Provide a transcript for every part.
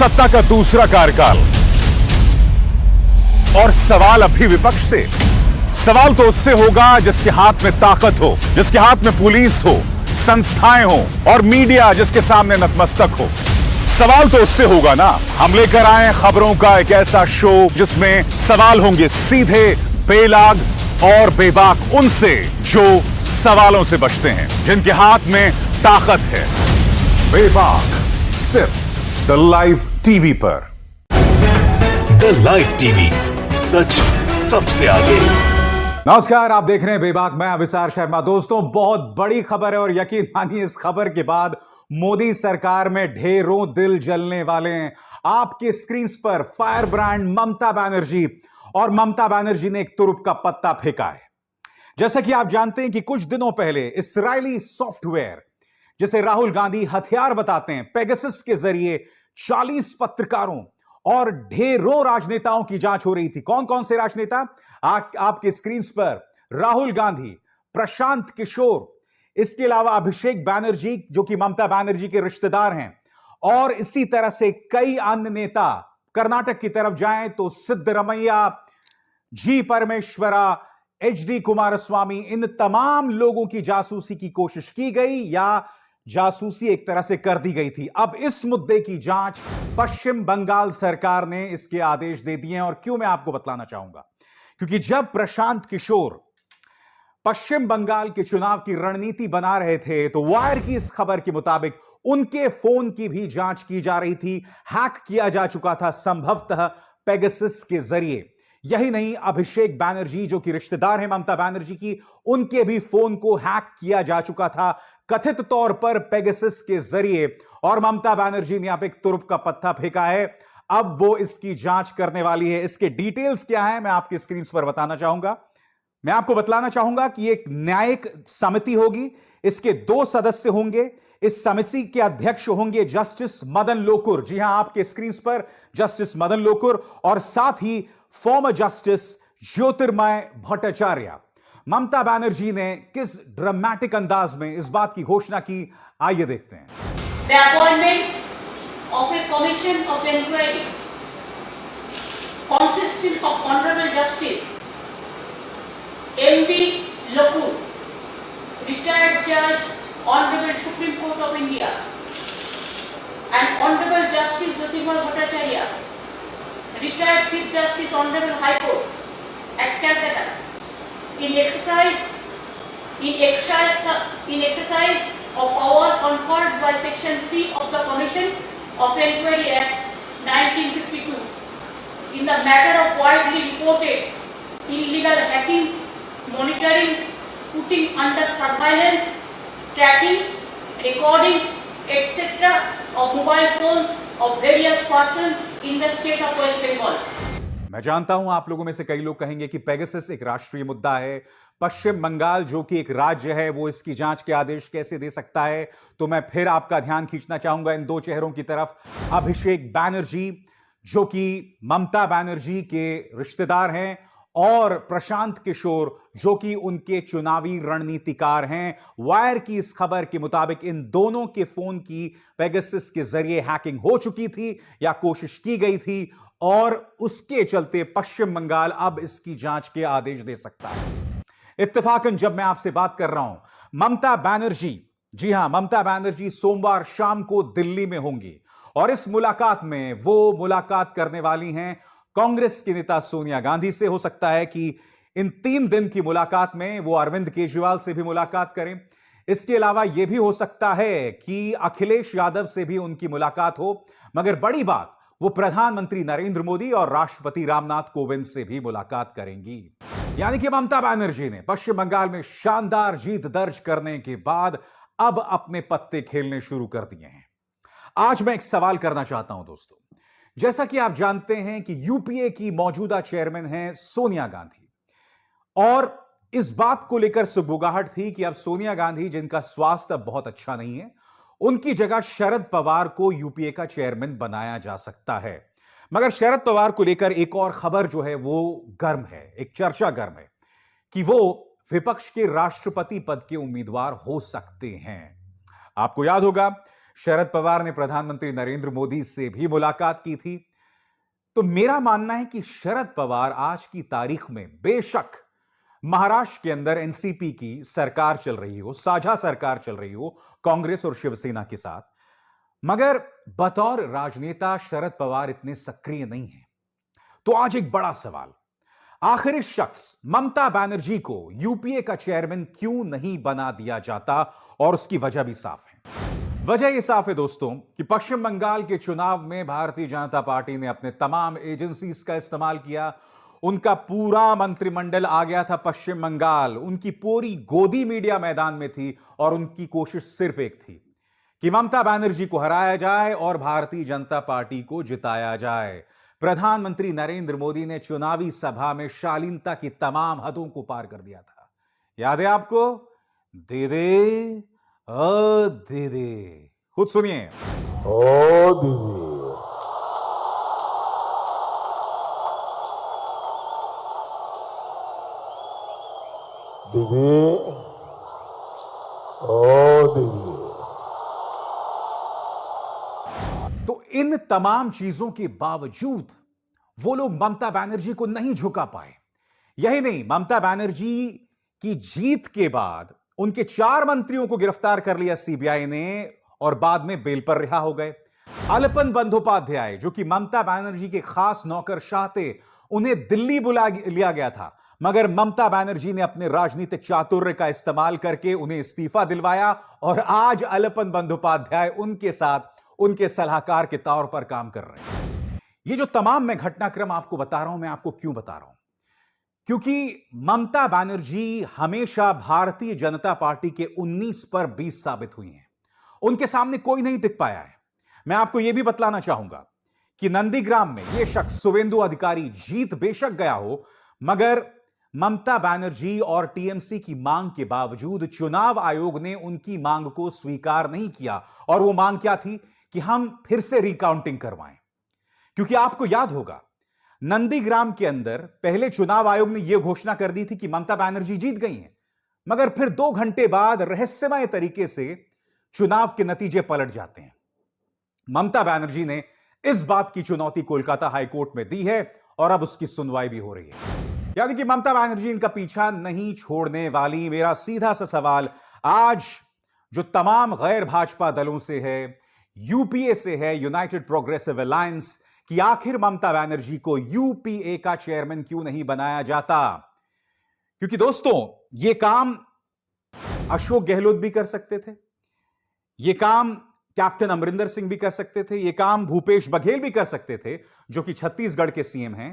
सत्ता का दूसरा कार्यकाल और सवाल अभी विपक्ष से। सवाल तो उससे होगा जिसके हाथ में ताकत हो, जिसके हाथ में पुलिस हो, संस्थाएं हो और मीडिया जिसके सामने नतमस्तक हो। सवाल तो उससे होगा ना। हम लेकर आए खबरों का एक ऐसा शो जिसमें सवाल होंगे सीधे, बेलाग और बेबाक उनसे जो सवालों से बचते हैं, जिनके हाथ में ताकत है। बेबाक सिर्फ द लाइव टीवी पर। द लाइव टीवी, सच सबसे आगे। नमस्कार, आप देख रहे हैं बेबाक। मैं अभिसार शर्मा। दोस्तों, बहुत बड़ी खबर है और यकीन मानिए इस खबर के बाद मोदी सरकार में ढेरों दिल जलने वाले हैं। आपके स्क्रीन पर फायर ब्रांड ममता बनर्जी, और ममता बनर्जी ने एक तुरुप का पत्ता फेंका है। जैसा कि आप जानते हैं कि कुछ दिनों पहले इस्राएली सॉफ्टवेयर जिसे राहुल गांधी हथियार बताते हैं, पेगासस के जरिए 40 पत्रकारों और ढेरों राजनेताओं की जांच हो रही थी। कौन कौन से राजनेता? आपके स्क्रीन पर राहुल गांधी, प्रशांत किशोर, इसके अलावा अभिषेक बैनर्जी जो कि ममता बनर्जी के रिश्तेदार हैं, और इसी तरह से कई अन्य नेता। कर्नाटक की तरफ जाएं तो सिद्धरमैया, जी परमेश्वरा, एचडी कुमारस्वामी, इन तमाम लोगों की जासूसी की कोशिश की गई या जासूसी एक तरह से कर दी गई थी। अब इस मुद्दे की जांच पश्चिम बंगाल सरकार ने इसके आदेश दे दिए हैं। और क्यों, मैं आपको बतलाना चाहूंगा, क्योंकि जब प्रशांत किशोर पश्चिम बंगाल के चुनाव की रणनीति बना रहे थे तो वायर की इस खबर के मुताबिक उनके फोन की भी जांच की जा रही थी। हैक किया जा चुका था संभवतः पेगासस के जरिए। यही नहीं, अभिषेक बैनर्जी जो कि रिश्तेदार हैं ममता बनर्जी की, उनके भी फोन को हैक किया जा चुका था कथित तौर पर पेगासस के जरिए। और ममता बनर्जी ने आप एक तुरुप का पत्ता फेंका है। अब वो इसकी जांच करने वाली है। इसके डिटेल्स क्या है मैं आपकी स्क्रीन पर बताना चाहूंगा। मैं आपको बतलाना चाहूंगा कि एक न्यायिक समिति होगी। इसके 2 सदस्य होंगे। इस समिति के अध्यक्ष होंगे जस्टिस मदन लोकुर। जी हां, आपके स्क्रीन पर जस्टिस मदन लोकुर, और साथ ही फॉर्मर जस्टिस ज्योतिर्मय भट्टाचार्य। ममता बनर्जी ने किस ड्रामेटिक अंदाज में इस बात की घोषणा की, आइए देखते हैं। The appointment of a commission of inquiry consisting of Honorable Justice M.B. Lokur, retired Judge, Honorable Supreme Court of India, and Honorable Justice Jyotirmoy Bhattacharya, retired Chief Justice, Honorable High Court at Calcutta, in exercise of power conferred by Section 3 of the Commission of Inquiry Act 1952 in the matter of widely reported illegal hacking, monitoring, putting under surveillance, tracking, recording, etc. of mobile phones of various persons in the state of West Bengal. मैं जानता हूं आप लोगों में से कई लोग कहेंगे कि पेगासस एक राष्ट्रीय मुद्दा है। पश्चिम बंगाल जो कि एक राज्य है, वो इसकी जांच के आदेश कैसे दे सकता है? तो मैं फिर आपका ध्यान खींचना चाहूंगा इन 2 चेहरों की तरफ। अभिषेक बैनर्जी जो कि ममता बनर्जी के रिश्तेदार हैं, और प्रशांत किशोर जो कि उनके चुनावी रणनीतिकार हैं। वायर की इस खबर के मुताबिक इन दोनों के फोन की पेगासस के जरिए हैकिंग हो चुकी थी या कोशिश की गई थी, और उसके चलते पश्चिम बंगाल अब इसकी जांच के आदेश दे सकता है। इत्तेफाकन जब मैं आपसे बात कर रहा हूं, ममता बनर्जी, जी हां, ममता बनर्जी सोमवार शाम को दिल्ली में होंगी, और इस मुलाकात में वो मुलाकात करने वाली हैं कांग्रेस की नेता सोनिया गांधी से। हो सकता है कि इन 3 दिन की मुलाकात में वो अरविंद केजरीवाल से भी मुलाकात करें। इसके अलावा यह भी हो सकता है कि अखिलेश यादव से भी उनकी मुलाकात हो, मगर बड़ी बात, वो प्रधानमंत्री नरेंद्र मोदी और राष्ट्रपति रामनाथ कोविंद से भी मुलाकात करेंगी। यानी कि ममता बनर्जी ने पश्चिम बंगाल में शानदार जीत दर्ज करने के बाद अब अपने पत्ते खेलने शुरू कर दिए हैं। आज मैं एक सवाल करना चाहता हूं दोस्तों। जैसा कि आप जानते हैं कि यूपीए की मौजूदा चेयरमैन हैं सोनिया गांधी, और इस बात को लेकर सुगबुगाहट थी कि अब सोनिया गांधी, जिनका स्वास्थ्य अब बहुत अच्छा नहीं है, उनकी जगह शरद पवार को यूपीए का चेयरमैन बनाया जा सकता है। मगर शरद पवार को लेकर एक और खबर जो है वो गर्म है, एक चर्चा गर्म है कि वो विपक्ष के राष्ट्रपति पद के उम्मीदवार हो सकते हैं। आपको याद होगा शरद पवार ने प्रधानमंत्री नरेंद्र मोदी से भी मुलाकात की थी। तो मेरा मानना है कि शरद पवार आज की तारीख में बेशक महाराष्ट्र के अंदर एनसीपी की सरकार चल रही हो, साझा सरकार चल रही हो कांग्रेस और शिवसेना के साथ, मगर बतौर राजनेता शरद पवार इतने सक्रिय नहीं है। तो आज एक बड़ा सवाल, आखिर इस शख्स ममता बनर्जी को यूपीए का चेयरमैन क्यों नहीं बना दिया जाता? और उसकी वजह भी साफ है। वजह यह साफ है दोस्तों कि पश्चिम बंगाल के चुनाव में भारतीय जनता पार्टी ने अपने तमाम एजेंसीज का इस्तेमाल किया। उनका पूरा मंत्रिमंडल आ गया था पश्चिम बंगाल, उनकी पूरी गोदी मीडिया मैदान में थी और उनकी कोशिश सिर्फ एक थी कि ममता बनर्जी को हराया जाए और भारतीय जनता पार्टी को जिताया जाए। प्रधानमंत्री नरेंद्र मोदी ने चुनावी सभा में शालीनता की तमाम हदों को पार कर दिया था। याद है आपको? दे दे दे दे, खुद सुनिए। ओ दीदी, दीदी, ओ दीदी। तो इन तमाम चीजों के बावजूद वो लोग ममता बनर्जी को नहीं झुका पाए। यही नहीं, ममता बनर्जी की जीत के बाद उनके 4 मंत्रियों को गिरफ्तार कर लिया सीबीआई ने और बाद में बेल पर रिहा हो गए। अलपन बंदोपाध्याय जो कि ममता बनर्जी के खास नौकरशाह थे, उन्हें दिल्ली बुला लिया गया था, मगर ममता बनर्जी ने अपने राजनीतिक चातुर्य का इस्तेमाल करके उन्हें इस्तीफा दिलवाया और आज अलपन बंदोपाध्याय उनके साथ उनके सलाहकार के तौर पर काम कर रहे हैं। ये जो तमाम मैं घटनाक्रम आपको बता रहा हूं, मैं आपको क्यों बता रहा हूं? क्योंकि ममता बनर्जी हमेशा भारतीय जनता पार्टी के 19 पर 20 साबित हुई हैं। उनके सामने कोई नहीं टिक पाया है। मैं आपको यह भी बतलाना चाहूंगा कि नंदीग्राम में यह शख्स शुवेंदु अधिकारी जीत बेशक गया हो, मगर ममता बनर्जी और टीएमसी की मांग के बावजूद चुनाव आयोग ने उनकी मांग को स्वीकार नहीं किया। और वो मांग क्या थी? कि हम फिर से रिकाउंटिंग करवाएं। क्योंकि आपको याद होगा, नंदीग्राम के अंदर पहले चुनाव आयोग ने यह घोषणा कर दी थी कि ममता बनर्जी जीत गई हैं, मगर फिर 2 घंटे बाद रहस्यमय तरीके से चुनाव के नतीजे पलट जाते हैं। ममता बनर्जी ने इस बात की चुनौती कोलकाता हाईकोर्ट में दी है और अब उसकी सुनवाई भी हो रही है। यानी कि ममता बनर्जी इनका पीछा नहीं छोड़ने वाली। मेरा सीधा सा सवाल आज जो तमाम गैर भाजपा दलों से है, यूपीए से है, यूनाइटेड प्रोग्रेसिव अलायंस, कि आखिर ममता बनर्जी को यूपीए का चेयरमैन क्यों नहीं बनाया जाता? क्योंकि दोस्तों यह काम अशोक गहलोत भी कर सकते थे, यह काम कैप्टन अमरिंदर सिंह भी कर सकते थे, यह काम भूपेश बघेल भी कर सकते थे जो कि छत्तीसगढ़ के सीएम हैं,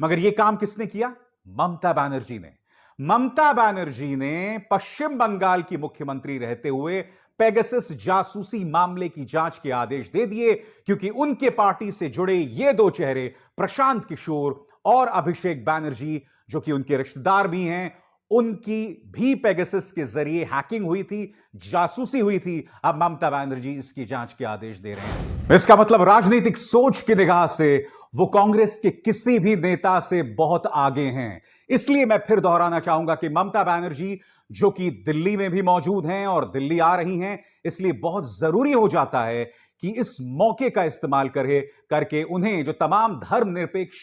मगर यह काम किसने किया? ममता बनर्जी ने। ममता बनर्जी ने पश्चिम बंगाल की मुख्यमंत्री रहते हुए पेगासस जासूसी मामले की जांच के आदेश दे दिए, क्योंकि उनके पार्टी से जुड़े ये 2 चेहरे प्रशांत किशोर और अभिषेक बनर्जी जो कि उनके रिश्तेदार भी हैं, उनकी भी पेगासस के जरिए हैकिंग हुई थी, जासूसी हुई थी। अब ममता बनर्जी इसकी जांच के आदेश दे रहे हैं। इसका मतलब राजनीतिक सोच की निगाह से वो कांग्रेस के किसी भी नेता से बहुत आगे हैं। इसलिए मैं फिर दोहराना चाहूंगा कि ममता बनर्जी जो कि दिल्ली में भी मौजूद हैं और दिल्ली आ रही हैं, इसलिए बहुत जरूरी हो जाता है कि इस मौके का इस्तेमाल करके उन्हें जो तमाम धर्मनिरपेक्ष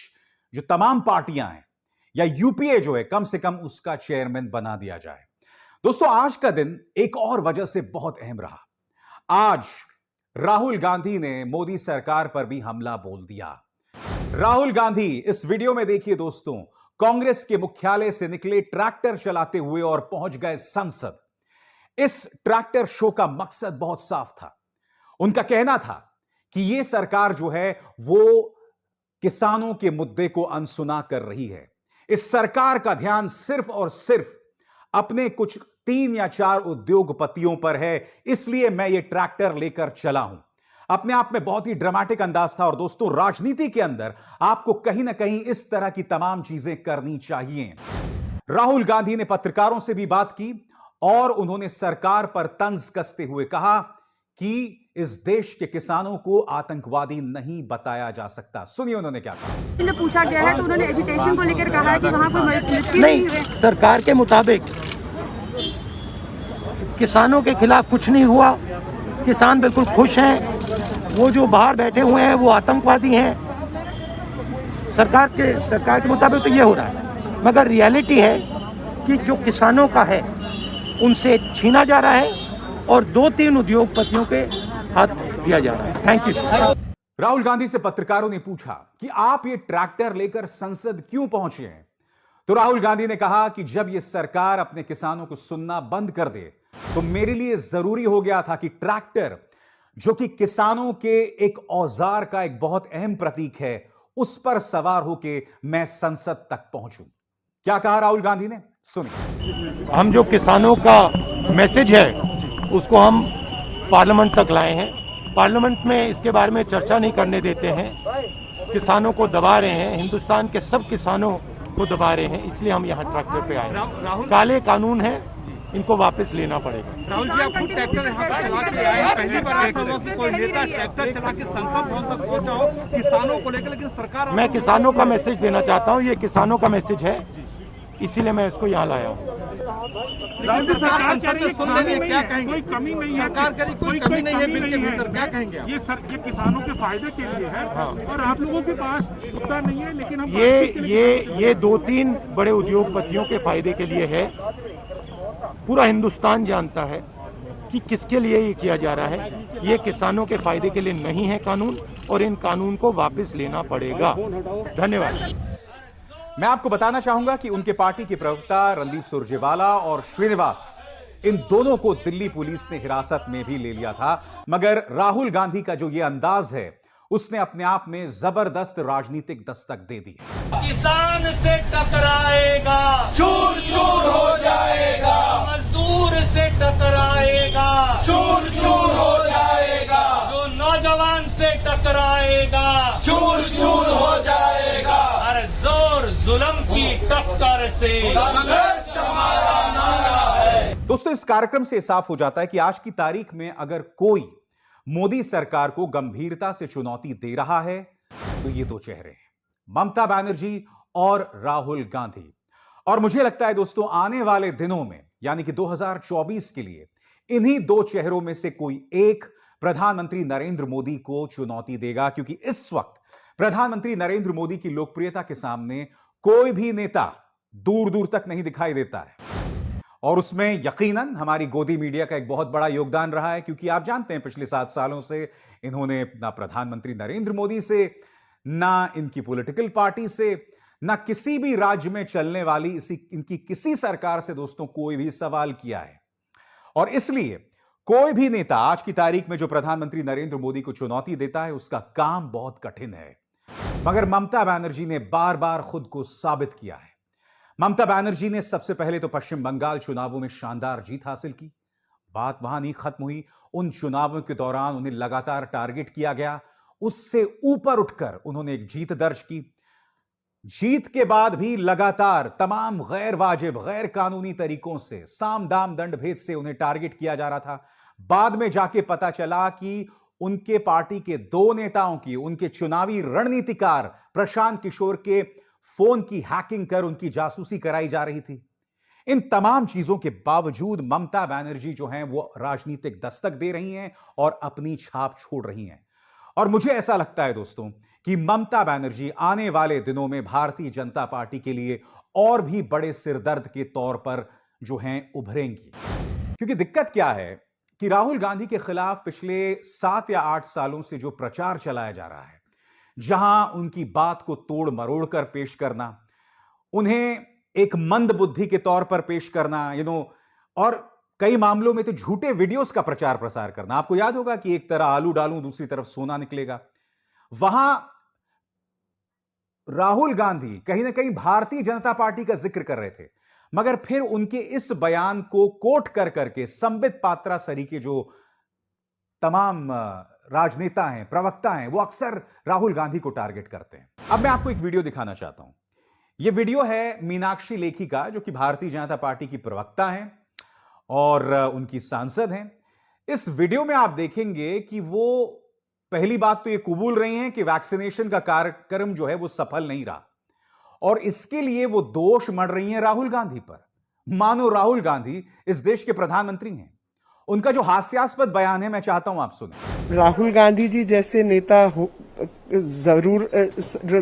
जो तमाम पार्टियां हैं या यूपीए जो है, कम से कम उसका चेयरमैन बना दिया जाए। दोस्तों आज का दिन एक और वजह से बहुत अहम रहा। आज राहुल गांधी ने मोदी सरकार पर भी हमला बोल दिया। राहुल गांधी इस वीडियो में देखिए दोस्तों, कांग्रेस के मुख्यालय से निकले ट्रैक्टर चलाते हुए और पहुंच गए संसद। इस ट्रैक्टर शो का मकसद बहुत साफ था। उनका कहना था कि यह सरकार जो है वो किसानों के मुद्दे को अनसुना कर रही है। इस सरकार का ध्यान सिर्फ और सिर्फ अपने कुछ 3 या 4 उद्योगपतियों पर है, इसलिए मैं ये ट्रैक्टर लेकर चला हूं। अपने आप में बहुत ही ड्रामेटिक अंदाज था। और दोस्तों राजनीति के अंदर आपको कहीं ना कहीं इस तरह की तमाम चीजें करनी चाहिए। राहुल गांधी ने पत्रकारों से भी बात की और उन्होंने सरकार पर तंज कसते हुए कहा कि इस देश के किसानों को आतंकवादी नहीं बताया जा सकता। सुनिए उन्होंने क्या कहा। पूछा गया है तो उन्होंने एजुटेशन को लेकर कहा है कि वहां कोई मृत्यु नहीं, सरकार के मुताबिक किसानों के खिलाफ कुछ नहीं हुआ। किसान बिल्कुल खुश हैं। वो जो बाहर बैठे हुए हैं वो आतंकवादी हैं। सरकार के मुताबिक तो ये हो रहा है, मगर रियलिटी है कि जो किसानों का है उनसे छीना जा रहा है और 2-3 उद्योगपतियों के हाथ दिया जा रहा है। Thank you. राहुल गांधी से पत्रकारों ने पूछा कि आप ये ट्रैक्टर लेकर संसद क्यों पहुंचे हैं, तो राहुल गांधी ने कहा कि जब ये सरकार अपने किसानों को सुनना बंद कर दे तो मेरे लिए जरूरी हो गया था कि ट्रैक्टर, जो कि किसानों के एक औजार का एक बहुत अहम प्रतीक है, उस पर सवार होकर मैं संसद तक पहुंचूं। क्या कहा राहुल गांधी ने, सुनिए। हम जो किसानों का मैसेज है उसको हम पार्लियामेंट तक लाए हैं। पार्लियामेंट में इसके बारे में चर्चा नहीं करने देते हैं, किसानों को दबा रहे हैं, हिंदुस्तान के सब किसानों को दबा रहे हैं, इसलिए हम यहाँ ट्रैक्टर पे आए हैं। काले कानून है, इनको वापस लेना पड़ेगा। राहुल जी, आप खुद ट्रैक्टर यहाँ पर चला के आए हैं, पहली बार ऐसा हुआ कि कोई नेता ट्रैक्टर चला के संसद भवन तक पहुंचा हो किसानों को लेकर, लेकिन सरकार। मैं किसानों का मैसेज देना चाहता हूँ, ये किसानों का मैसेज है, इसीलिए मैं इसको यहाँ लाया हूँ। राहुल जी, सरकार कह रही है सुन रही है, क्या कहेंगे? कोई कमी नहीं है, सरकार कह रही कोई कमी नहीं है बिल के भीतर, क्या कहेंगे? ये किसानों के फायदे के लिए है। हाँ। और आप लोगों के पास मुद्दा नहीं है, लेकिन हम ये 2-3 बड़े उद्योगपतियों के फायदे के लिए है। पूरा हिंदुस्तान जानता है कि किसके लिए ये किया जा रहा है। ये किसानों के फायदे के लिए नहीं है कानून, और इन कानून को वापस लेना पड़ेगा। धन्यवाद। मैं आपको बताना चाहूंगा कि उनके पार्टी के प्रवक्ता रणदीप सुरजेवाला और श्रीनिवास, इन दोनों को दिल्ली पुलिस ने हिरासत में भी ले लिया था, मगर राहुल गांधी का जो ये अंदाज है उसने अपने आप में जबरदस्त राजनीतिक दस्तक दे दी। किसान से टकराएगा, चूर चूर हो जाएगा, मजदूर से टकराएगा, चूर चूर हो जाएगा, जो नौजवान से टकराएगा, चूर चूर हो जाएगा। अरे जोर जुल्म की टक्कर से संघर्ष हमारा नारा है। दोस्तों, इस कार्यक्रम से साफ हो जाता है कि आज की तारीख में अगर कोई मोदी सरकार को गंभीरता से चुनौती दे रहा है तो ये दो चेहरे हैं, ममता बनर्जी और राहुल गांधी। और मुझे लगता है दोस्तों, आने वाले दिनों में यानी कि 2024 के लिए इन्हीं दो चेहरों में से कोई एक प्रधानमंत्री नरेंद्र मोदी को चुनौती देगा, क्योंकि इस वक्त प्रधानमंत्री नरेंद्र मोदी की लोकप्रियता के सामने कोई भी नेता दूर दूर तक नहीं दिखाई देता है। और उसमें यकीनन हमारी गोदी मीडिया का एक बहुत बड़ा योगदान रहा है, क्योंकि आप जानते हैं पिछले 7 सालों से इन्होंने ना प्रधानमंत्री नरेंद्र मोदी से, ना इनकी पॉलिटिकल पार्टी से, ना किसी भी राज्य में चलने वाली इनकी किसी सरकार से दोस्तों कोई भी सवाल किया है। और इसलिए कोई भी नेता आज की तारीख में जो प्रधानमंत्री नरेंद्र मोदी को चुनौती देता है उसका काम बहुत कठिन है। मगर ममता बनर्जी ने बार बार खुद को साबित किया है। ममता बनर्जी ने सबसे पहले तो पश्चिम बंगाल चुनावों में शानदार जीत हासिल की। बात वहां नहीं खत्म हुई, उन चुनावों के दौरान उन्हें लगातार टारगेट किया गया, उससे ऊपर उठकर उन्होंने एक जीत दर्ज की। जीत के बाद भी लगातार तमाम गैर वाजिब, गैर कानूनी तरीकों से, साम दाम दंड भेद से उन्हें टारगेट किया जा रहा था। बाद में जाके पता चला कि उनके पार्टी के 2 नेताओं की, उनके चुनावी रणनीतिकार प्रशांत किशोर के फोन की हैकिंग कर उनकी जासूसी कराई जा रही थी। इन तमाम चीजों के बावजूद ममता बनर्जी जो हैं वो राजनीतिक दस्तक दे रही हैं और अपनी छाप छोड़ रही हैं। और मुझे ऐसा लगता है दोस्तों कि ममता बनर्जी आने वाले दिनों में भारतीय जनता पार्टी के लिए और भी बड़े सिरदर्द के तौर पर जो हैं उभरेंगी। क्योंकि दिक्कत क्या है कि राहुल गांधी के खिलाफ पिछले 7 या 8 सालों से जो प्रचार चलाया जा रहा है, जहां उनकी बात को तोड़ मरोड़ कर पेश करना, उन्हें एक मंद बुद्धि के तौर पर पेश करना, और कई मामलों में तो झूठे वीडियोस का प्रचार प्रसार करना। आपको याद होगा कि एक तरफ आलू डालूं, दूसरी तरफ सोना निकलेगा। वहां राहुल गांधी कहीं ना कहीं भारतीय जनता पार्टी का जिक्र कर रहे थे, मगर फिर उनके इस बयान को कोट कर करके संबित पात्रा सरीके जो तमाम राजनेता हैं, प्रवक्ता हैं, वो अक्सर राहुल गांधी को टारगेट करते हैं। अब मैं आपको एक वीडियो दिखाना चाहता हूं। यह वीडियो है मीनाक्षी लेखी का, जो कि भारतीय जनता पार्टी की प्रवक्ता हैं और उनकी सांसद हैं। इस वीडियो में आप देखेंगे कि वो पहली बात तो ये कबूल रही हैं कि वैक्सीनेशन का कार्यक्रम जो है वो सफल नहीं रहा, और इसके लिए वो दोष मढ़ रही हैं राहुल गांधी पर। मानो राहुल गांधी इस देश के प्रधानमंत्री हैं। उनका जो हास्यास्पद बयान है मैं चाहता हूं आप सुने। राहुल गांधी जी जैसे नेता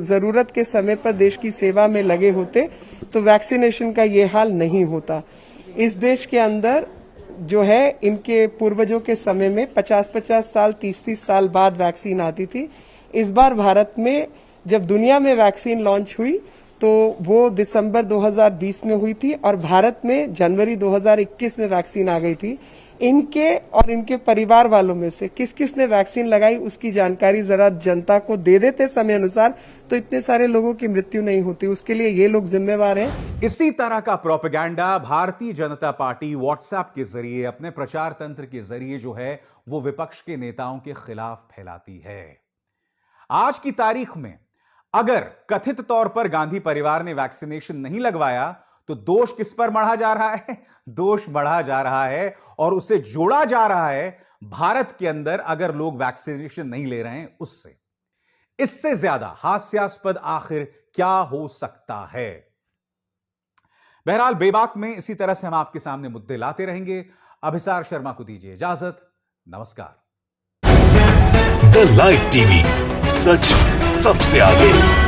जरूरत के समय पर देश की सेवा में लगे होते तो वैक्सीनेशन का ये हाल नहीं होता। इस देश के अंदर जो है इनके पूर्वजों के समय में 50-50 साल 30-30 साल बाद वैक्सीन आती थी। इस बार भारत में जब दुनिया में वैक्सीन लॉन्च हुई तो वो दिसंबर 2020 में हुई थी और भारत में जनवरी 2021 में वैक्सीन आ गई थी। इनके और इनके परिवार वालों में से किस किस ने वैक्सीन लगाई उसकी जानकारी जरा जनता को दे देते समय अनुसार तो इतने सारे लोगों की मृत्यु नहीं होती। उसके लिए ये लोग जिम्मेवार हैं। इसी तरह का propaganda Bharatiya Janata party WhatsApp के जरिए अपने प्रचार तंत्र के जरिए जो है वो विपक्ष के नेताओं के खिलाफ फैलाती है। आज की तारीख में अगर कथित तौर पर गांधी परिवार ने वैक्सीनेशन नहीं लगवाया तो दोष किस पर मढ़ा जा रहा है? दोष बढ़ा जा रहा है और उसे जोड़ा जा रहा है भारत के अंदर अगर लोग वैक्सीनेशन नहीं ले रहे हैं उससे। इससे ज्यादा हास्यास्पद आखिर क्या हो सकता है? बहरहाल बेबाक में इसी तरह से हम आपके सामने मुद्दे लाते रहेंगे। अभिसार शर्मा को दीजिए इजाजत। नमस्कार। द लाइव टीवी, सच सबसे आगे।